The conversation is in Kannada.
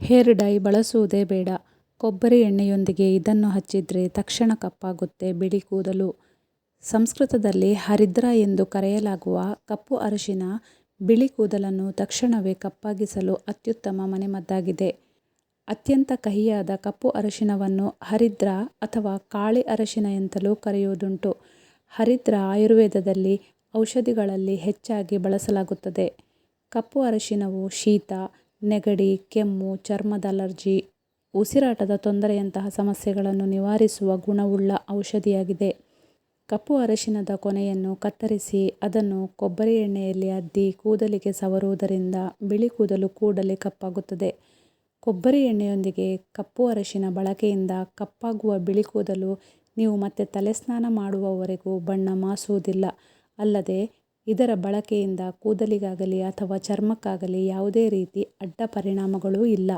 ಹೇರ್ ಡೈ ಬಳಸುವುದೇ ಬೇಡ. ಕೊಬ್ಬರಿ ಎಣ್ಣೆಯೊಂದಿಗೆ ಇದನ್ನು ಹಚ್ಚಿದ್ರೆ ತಕ್ಷಣ ಕಪ್ಪಾಗುತ್ತೆ ಬಿಳಿ ಕೂದಲು. ಸಂಸ್ಕೃತದಲ್ಲಿ ಹರಿದ್ರ ಎಂದು ಕರೆಯಲಾಗುವ ಕಪ್ಪು ಅರಿಶಿನ ಬಿಳಿ ಕೂದಲನ್ನು ತಕ್ಷಣವೇ ಕಪ್ಪಾಗಿಸಲು ಅತ್ಯುತ್ತಮ ಮನೆಮದ್ದಾಗಿದೆ. ಅತ್ಯಂತ ಕಹಿಯಾದ ಕಪ್ಪು ಅರಿಶಿನವನ್ನು ಹರಿದ್ರ ಅಥವಾ ಕಾಳಿ ಅರಿಶಿನ ಎಂತಲೂ ಕರೆಯುವುದುಂಟು. ಹರಿದ್ರ ಆಯುರ್ವೇದದಲ್ಲಿ ಔಷಧಿಗಳಲ್ಲಿ ಹೆಚ್ಚಾಗಿ ಬಳಸಲಾಗುತ್ತದೆ. ಕಪ್ಪು ಅರಿಶಿನವು ಶೀತ, ನೆಗಡಿ, ಕೆಮ್ಮು, ಚರ್ಮದ ಅಲರ್ಜಿ, ಉಸಿರಾಟದ ತೊಂದರೆಯಂತಹ ಸಮಸ್ಯೆಗಳನ್ನು ನಿವಾರಿಸುವ ಗುಣವುಳ್ಳ ಔಷಧಿಯಾಗಿದೆ. ಕಪ್ಪು ಅರಿಶಿನದ ಕೊನೆಯನ್ನು ಕತ್ತರಿಸಿ ಅದನ್ನು ಕೊಬ್ಬರಿ ಎಣ್ಣೆಯಲ್ಲಿ ಅದ್ದಿ ಕೂದಲಿಗೆ ಸವರುವುದರಿಂದ ಬಿಳಿ ಕೂದಲು ಕೂಡಲೇ ಕಪ್ಪಾಗುತ್ತದೆ. ಕೊಬ್ಬರಿ ಎಣ್ಣೆಯೊಂದಿಗೆ ಕಪ್ಪು ಅರಿಶಿನ ಬಳಕೆಯಿಂದ ಕಪ್ಪಾಗುವ ಬಿಳಿ ಕೂದಲು ನೀವು ಮತ್ತೆ ತಲೆಸ್ನಾನ ಮಾಡುವವರೆಗೂ ಬಣ್ಣ ಮಾಸುವುದಿಲ್ಲ. ಅಲ್ಲದೆ ಇದರ ಬಳಕೆಯಿಂದ ಕೂದಲಿಗಾಗಲಿ ಅಥವಾ ಚರ್ಮಕ್ಕಾಗಲಿ ಯಾವುದೇ ರೀತಿ ಅಡ್ಡ ಪರಿಣಾಮಗಳೂ ಇಲ್ಲ.